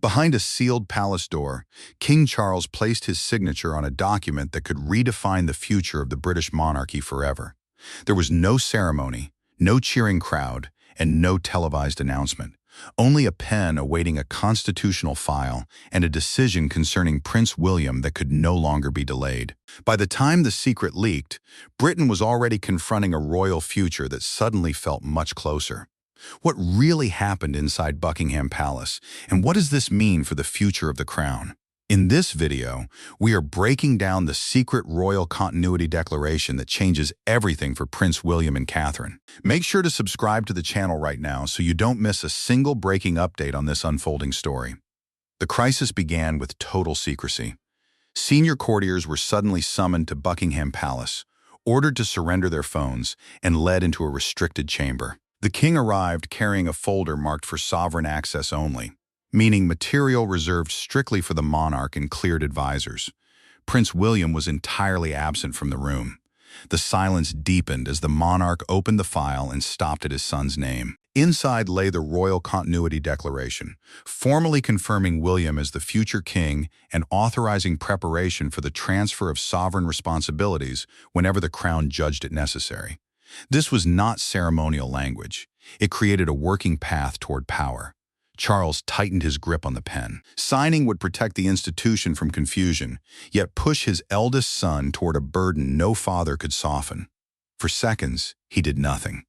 Behind a sealed palace door, King Charles placed his signature on a document that could redefine the future of the British monarchy forever. There was no ceremony, no cheering crowd, and no televised announcement. Only a pen awaiting a constitutional file and a decision concerning Prince William that could no longer be delayed. By the time the secret leaked, Britain was already confronting a royal future that suddenly felt much closer. What really happened inside Buckingham Palace, and what does this mean for the future of the crown? In this video, we are breaking down the secret royal continuity declaration that changes everything for Prince William and Catherine. Make sure to subscribe to the channel right now so you don't miss a single breaking update on this unfolding story. The crisis began with total secrecy. Senior courtiers were suddenly summoned to Buckingham Palace, ordered to surrender their phones, and led into a restricted chamber. The king arrived carrying a folder marked for sovereign access only, meaning material reserved strictly for the monarch and cleared advisors. Prince William was entirely absent from the room. The silence deepened as the monarch opened the file and stopped at his son's name. Inside lay the Royal Continuity Declaration, formally confirming William as the future king and authorizing preparation for the transfer of sovereign responsibilities whenever the crown judged it necessary. This was not ceremonial language. It created a working path toward power. Charles tightened his grip on the pen. Signing would protect the institution from confusion, yet push his eldest son toward a burden no father could soften. For seconds, he did nothing.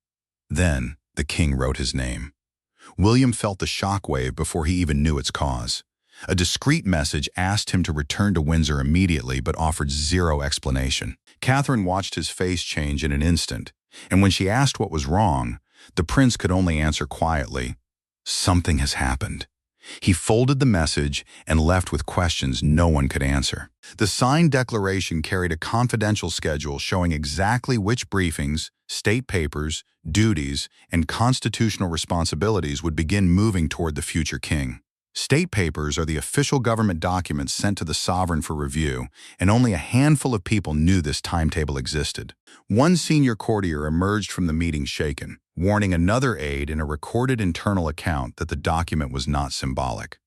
Then, the king wrote his name. William felt the shockwave before he even knew its cause. A discreet message asked him to return to Windsor immediately but offered zero explanation. Catherine watched his face change in an instant, and when she asked what was wrong, the prince could only answer quietly, "Something has happened." He folded the message and left with questions no one could answer. The signed declaration carried a confidential schedule showing exactly which briefings, state papers, duties, and constitutional responsibilities would begin moving toward the future king. State papers are the official government documents sent to the sovereign for review, and only a handful of people knew this timetable existed. One senior courtier emerged from the meeting shaken, warning another aide in a recorded internal account that the document was not symbolic.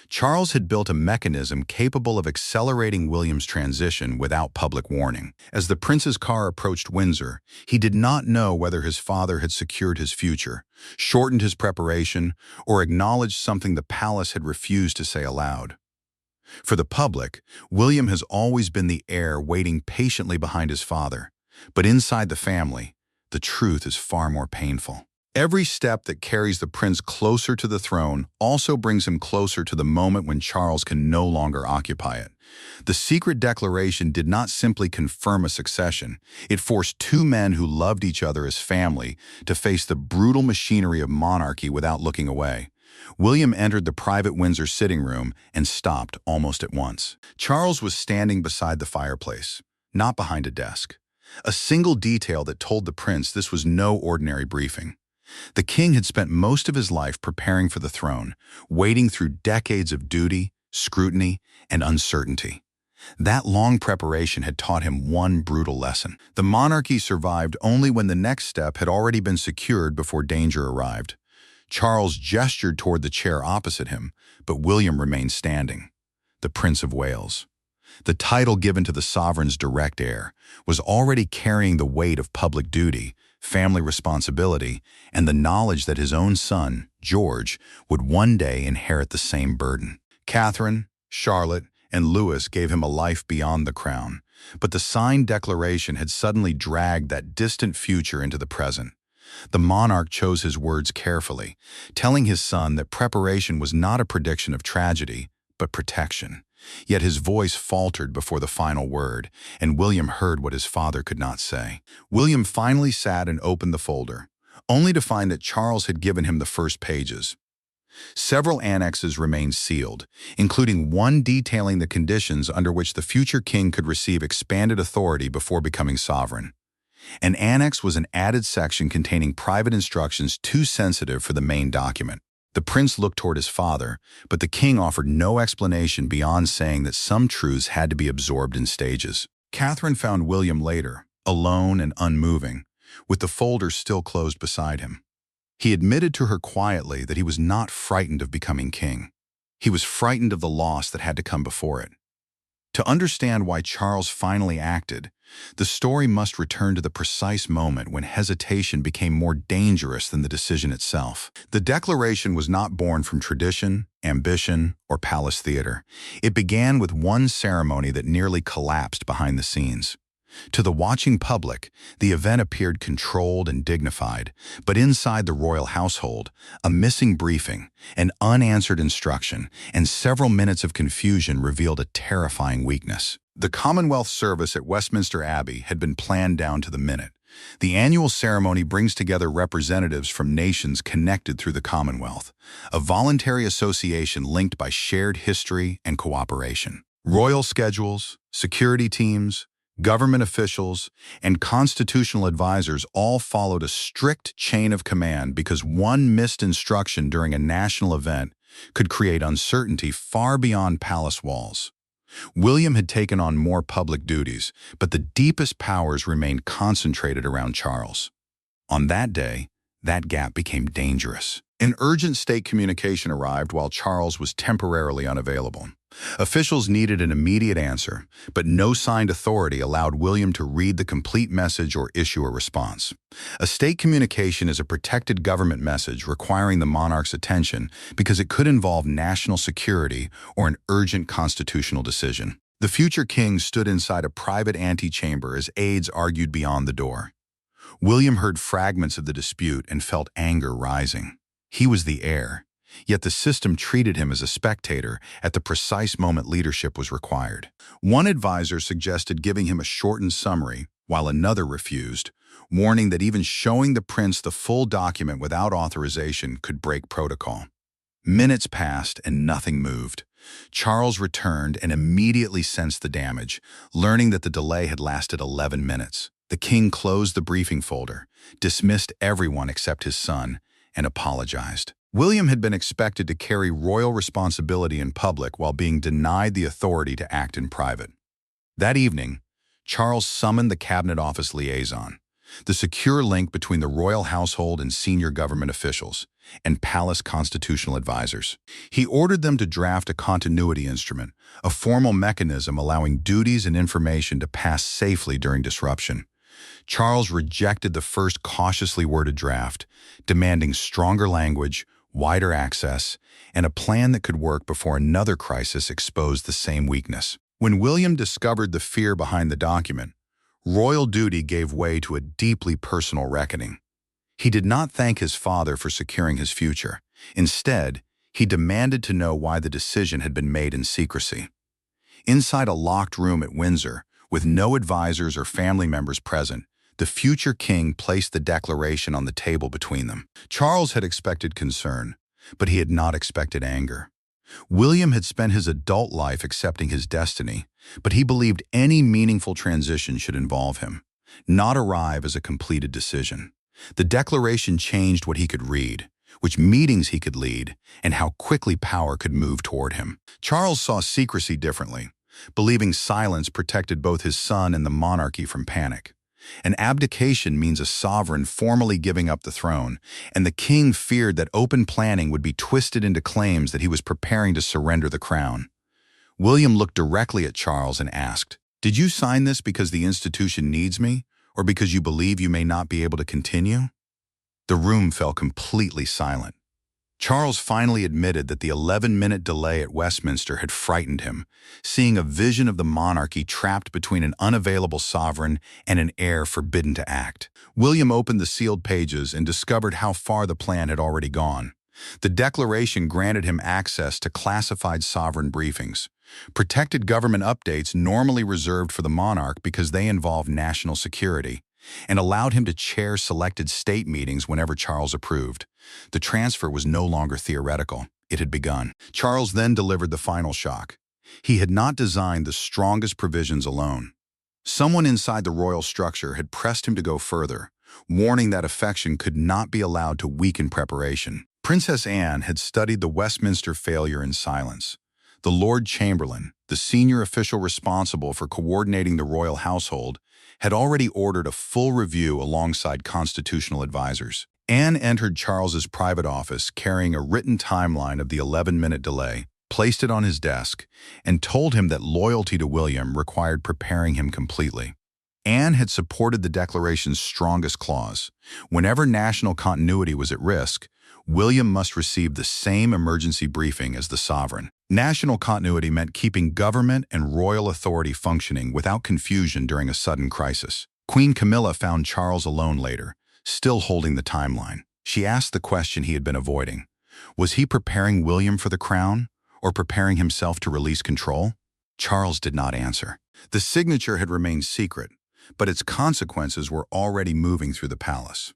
Charles had built a mechanism capable of accelerating William's transition without public warning. As the prince's car approached Windsor, he did not know whether his father had secured his future, shortened his preparation, or acknowledged something the palace had refused to say aloud. For the public, William has always been the heir waiting patiently behind his father. But inside the family, the truth is far more painful. Every step that carries the prince closer to the throne also brings him closer to the moment when Charles can no longer occupy it. The secret declaration did not simply confirm a succession. It forced two men who loved each other as family to face the brutal machinery of monarchy without looking away. William entered the private Windsor sitting room and stopped almost at once. Charles was standing beside the fireplace, not behind a desk. A single detail that told the prince this was no ordinary briefing. The king had spent most of his life preparing for the throne, wading through decades of duty, scrutiny, and uncertainty. That long preparation had taught him one brutal lesson. The monarchy survived only when the next step had already been secured before danger arrived. Charles gestured toward the chair opposite him, but William remained standing. The Prince of Wales. The title given to the sovereign's direct heir was already carrying the weight of public duty, family responsibility, and the knowledge that his own son, George, would one day inherit the same burden. Catherine, Charlotte, and Louis gave him a life beyond the crown, but the signed declaration had suddenly dragged that distant future into the present. The monarch chose his words carefully, telling his son that preparation was not a prediction of tragedy, but protection. Yet his voice faltered before the final word, and William heard what his father could not say. William finally sat and opened the folder, only to find that Charles had given him the first pages. Several annexes remained sealed, including one detailing the conditions under which the future king could receive expanded authority before becoming sovereign. An annex was an added section containing private instructions too sensitive for the main document. The prince looked toward his father, but the king offered no explanation beyond saying that some truths had to be absorbed in stages. Catherine found William later, alone and unmoving, with the folder still closed beside him. He admitted to her quietly that he was not frightened of becoming king. He was frightened of the loss that had to come before it. To understand why Charles finally acted, the story must return to the precise moment when hesitation became more dangerous than the decision itself. The declaration was not born from tradition, ambition, or palace theater. It began with one ceremony that nearly collapsed behind the scenes. To the watching public, the event appeared controlled and dignified, but inside the royal household, a missing briefing, an unanswered instruction, and several minutes of confusion revealed a terrifying weakness. The Commonwealth service at Westminster Abbey had been planned down to the minute. The annual ceremony brings together representatives from nations connected through the Commonwealth, a voluntary association linked by shared history and cooperation. Royal schedules, security teams, government officials, and constitutional advisors all followed a strict chain of command because one missed instruction during a national event could create uncertainty far beyond palace walls. William had taken on more public duties, but the deepest powers remained concentrated around Charles. On that day, that gap became dangerous. An urgent state communication arrived while Charles was temporarily unavailable. Officials needed an immediate answer, but no signed authority allowed William to read the complete message or issue a response. A state communication is a protected government message requiring the monarch's attention because it could involve national security or an urgent constitutional decision. The future king stood inside a private antechamber as aides argued beyond the door. William heard fragments of the dispute and felt anger rising. He was the heir, yet the system treated him as a spectator at the precise moment leadership was required. One advisor suggested giving him a shortened summary, while another refused, warning that even showing the prince the full document without authorization could break protocol. Minutes passed and nothing moved. Charles returned and immediately sensed the damage, learning that the delay had lasted 11 minutes. The king closed the briefing folder, dismissed everyone except his son, and apologized. William had been expected to carry royal responsibility in public while being denied the authority to act in private. That evening, Charles summoned the Cabinet Office liaison, the secure link between the royal household and senior government officials, and palace constitutional advisors. He ordered them to draft a continuity instrument, a formal mechanism allowing duties and information to pass safely during disruption. Charles rejected the first cautiously worded draft, demanding stronger language, wider access, and a plan that could work before another crisis exposed the same weakness. When William discovered the fear behind the document, royal duty gave way to a deeply personal reckoning. He did not thank his father for securing his future. Instead, he demanded to know why the decision had been made in secrecy. Inside a locked room at Windsor, with no advisors or family members present, the future king placed the declaration on the table between them. Charles had expected concern, but he had not expected anger. William had spent his adult life accepting his destiny, but he believed any meaningful transition should involve him, not arrive as a completed decision. The declaration changed what he could read, which meetings he could lead, and how quickly power could move toward him. Charles saw secrecy differently, believing silence protected both his son and the monarchy from panic. An abdication means a sovereign formally giving up the throne, and the king feared that open planning would be twisted into claims that he was preparing to surrender the crown. William looked directly at Charles and asked, "Did you sign this because the institution needs me, or because you believe you may not be able to continue?" The room fell completely silent. Charles finally admitted that the 11-minute delay at Westminster had frightened him, seeing a vision of the monarchy trapped between an unavailable sovereign and an heir forbidden to act. William opened the sealed pages and discovered how far the plan had already gone. The declaration granted him access to classified sovereign briefings, protected government updates normally reserved for the monarch because they involved national security, and allowed him to chair selected state meetings whenever Charles approved. The transfer was no longer theoretical. It had begun. Charles then delivered the final shock. He had not designed the strongest provisions alone. Someone inside the royal structure had pressed him to go further, warning that affection could not be allowed to weaken preparation. Princess Anne had studied the Westminster failure in silence. The Lord Chamberlain, the senior official responsible for coordinating the royal household, had already ordered a full review alongside constitutional advisors. Anne entered Charles's private office carrying a written timeline of the 11-minute delay. placed it on his desk, and told him that loyalty to William required preparing him completely. Anne had supported the declaration's strongest clause. Whenever national continuity was at risk, William must receive the same emergency briefing as the sovereign. National continuity meant keeping government and royal authority functioning without confusion during a sudden crisis. Queen Camilla found Charles alone later, still holding the timeline. She asked the question he had been avoiding. Was he preparing William for the crown, or preparing himself to release control? Charles did not answer. The signature had remained secret, but its consequences were already moving through the palace.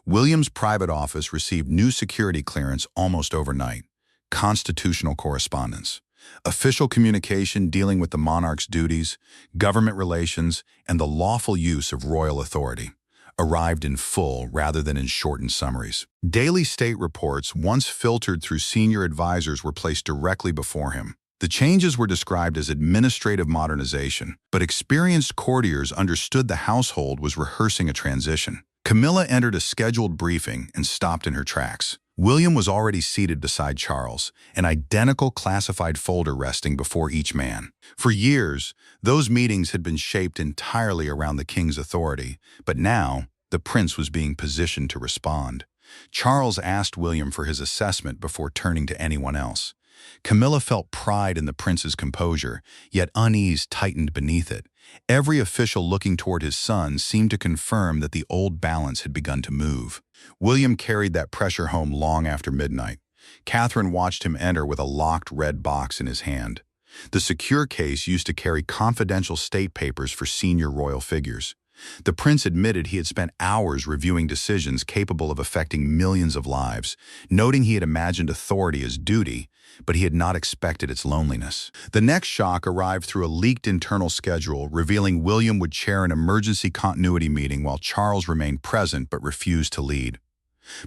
William's private office received new security clearance almost overnight. Constitutional correspondence, official communication dealing with the monarch's duties, government relations, and the lawful use of royal authority arrived in full rather than in shortened summaries. Daily state reports, once filtered through senior advisors, were placed directly before him. The changes were described as administrative modernization, but experienced courtiers understood the household was rehearsing a transition. Camilla entered a scheduled briefing and stopped in her tracks. William was already seated beside Charles, an identical classified folder resting before each man. For years, those meetings had been shaped entirely around the king's authority, but now the prince was being positioned to respond. Charles asked William for his assessment before turning to anyone else. Camilla felt pride in the prince's composure, yet unease tightened beneath it. Every official looking toward his son seemed to confirm that the old balance had begun to move. William carried that pressure home long after midnight. Catherine watched him enter with a locked red box in his hand. The secure case used to carry confidential state papers for senior royal figures. The prince admitted he had spent hours reviewing decisions capable of affecting millions of lives, noting he had imagined authority as duty, but he had not expected its loneliness. The next shock arrived through a leaked internal schedule revealing William would chair an emergency continuity meeting while Charles remained present but refused to lead.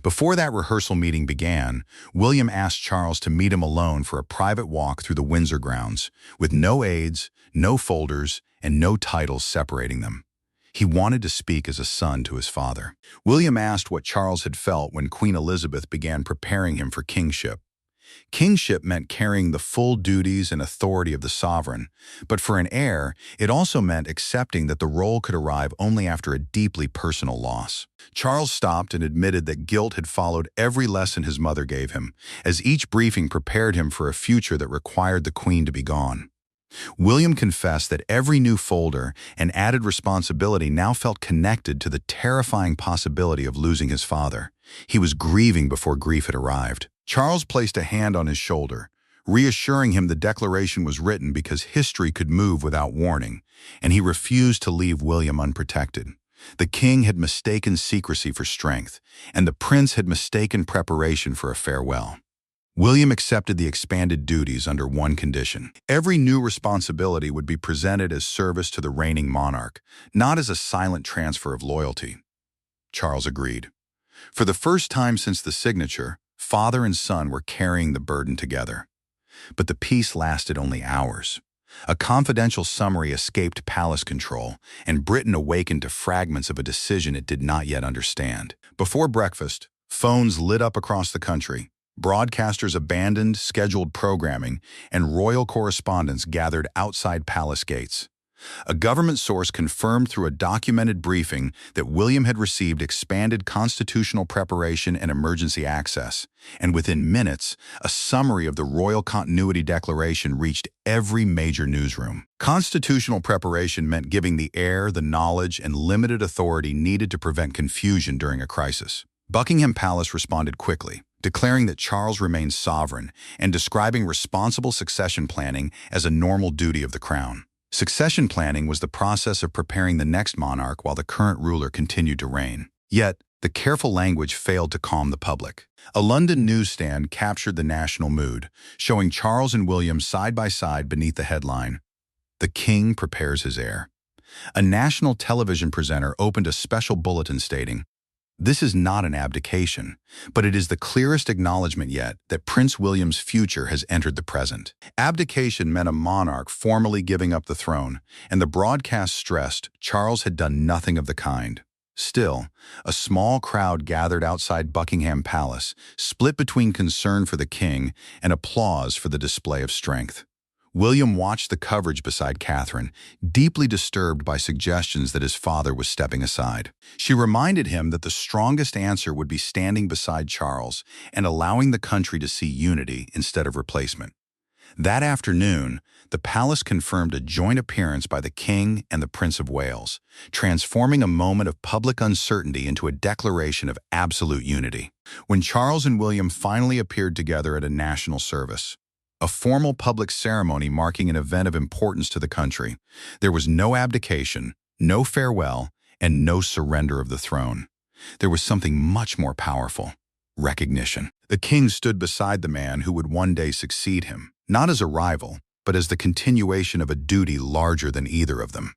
Before that rehearsal meeting began, William asked Charles to meet him alone for a private walk through the Windsor grounds, with no aides, no folders, and no titles separating them. He wanted to speak as a son to his father. William asked what Charles had felt when Queen Elizabeth began preparing him for kingship. Kingship meant carrying the full duties and authority of the sovereign, but for an heir, it also meant accepting that the role could arrive only after a deeply personal loss. Charles stopped and admitted that guilt had followed every lesson his mother gave him, as each briefing prepared him for a future that required the Queen to be gone. William confessed that every new folder and added responsibility now felt connected to the terrifying possibility of losing his father. He was grieving before grief had arrived. Charles placed a hand on his shoulder, reassuring him the declaration was written because history could move without warning, and he refused to leave William unprotected. The king had mistaken secrecy for strength, and the prince had mistaken preparation for a farewell. William accepted the expanded duties under one condition. Every new responsibility would be presented as service to the reigning monarch, not as a silent transfer of loyalty. Charles agreed. For the first time since the signature, father and son were carrying the burden together. But the peace lasted only hours. A confidential summary escaped palace control, and Britain awakened to fragments of a decision it did not yet understand. Before breakfast, phones lit up across the country. Broadcasters abandoned scheduled programming, and royal correspondents gathered outside palace gates. A government source confirmed through a documented briefing that William had received expanded constitutional preparation and emergency access, and within minutes, a summary of the Royal Continuity Declaration reached every major newsroom. Constitutional preparation meant giving the heir the knowledge and limited authority needed to prevent confusion during a crisis. Buckingham Palace responded quickly, declaring that Charles remained sovereign and describing responsible succession planning as a normal duty of the crown. Succession planning was the process of preparing the next monarch while the current ruler continued to reign. Yet, the careful language failed to calm the public. A London newsstand captured the national mood, showing Charles and William side by side beneath the headline, "The King prepares his heir." A national television presenter opened a special bulletin stating, "This is not an abdication, but it is the clearest acknowledgement yet that Prince William's future has entered the present." Abdication meant a monarch formally giving up the throne, and the broadcast stressed Charles had done nothing of the kind. Still, a small crowd gathered outside Buckingham Palace, split between concern for the king and applause for the display of strength. William watched the coverage beside Catherine, deeply disturbed by suggestions that his father was stepping aside. She reminded him that the strongest answer would be standing beside Charles and allowing the country to see unity instead of replacement. That afternoon, the palace confirmed a joint appearance by the King and the Prince of Wales, transforming a moment of public uncertainty into a declaration of absolute unity. When Charles and William finally appeared together at a national service, a formal public ceremony marking an event of importance to the country, there was no abdication, no farewell, and no surrender of the throne. There was something much more powerful: recognition. The king stood beside the man who would one day succeed him, not as a rival, but as the continuation of a duty larger than either of them.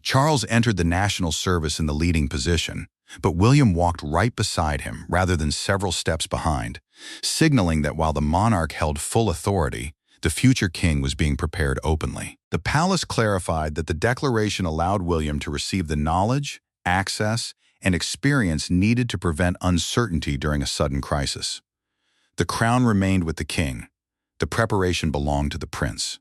Charles entered the national service in the leading position, but William walked right beside him rather than several steps behind, signaling that while the monarch held full authority, the future king was being prepared openly. The palace clarified that the declaration allowed William to receive the knowledge, access, and experience needed to prevent uncertainty during a sudden crisis. The crown remained with the king. The preparation belonged to the prince.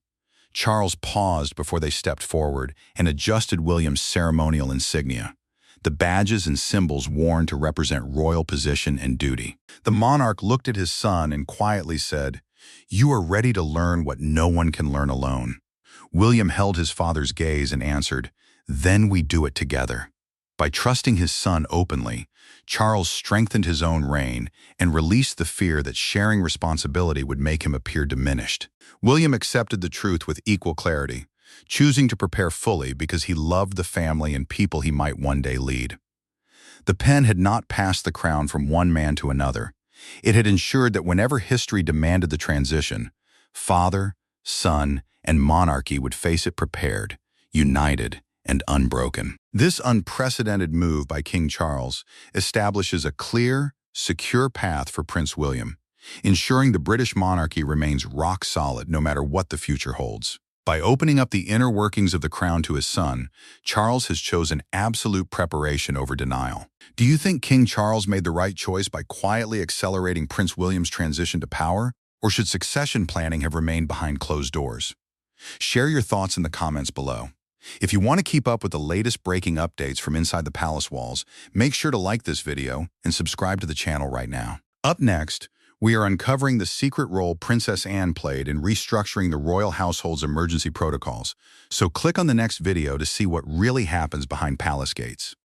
Charles paused before they stepped forward and adjusted William's ceremonial insignia, the badges and symbols worn to represent royal position and duty. The monarch looked at his son and quietly said, "You are ready to learn what no one can learn alone." William held his father's gaze and answered, "Then we do it together." By trusting his son openly, Charles strengthened his own reign and released the fear that sharing responsibility would make him appear diminished. William accepted the truth with equal clarity, choosing to prepare fully because he loved the family and people he might one day lead. The pen had not passed the crown from one man to another. It had ensured that whenever history demanded the transition, father, son, and monarchy would face it prepared, united, and unbroken. This unprecedented move by King Charles establishes a clear, secure path for Prince William, ensuring the British monarchy remains rock solid no matter what the future holds. By opening up the inner workings of the crown to his son, Charles has chosen absolute preparation over denial. Do you think King Charles made the right choice by quietly accelerating Prince William's transition to power, or should succession planning have remained behind closed doors? Share your thoughts in the comments below. If you want to keep up with the latest breaking updates from inside the palace walls, make sure to like this video and subscribe to the channel right now. Up next, we are uncovering the secret role Princess Anne played in restructuring the royal household's emergency protocols, so click on the next video to see what really happens behind palace gates.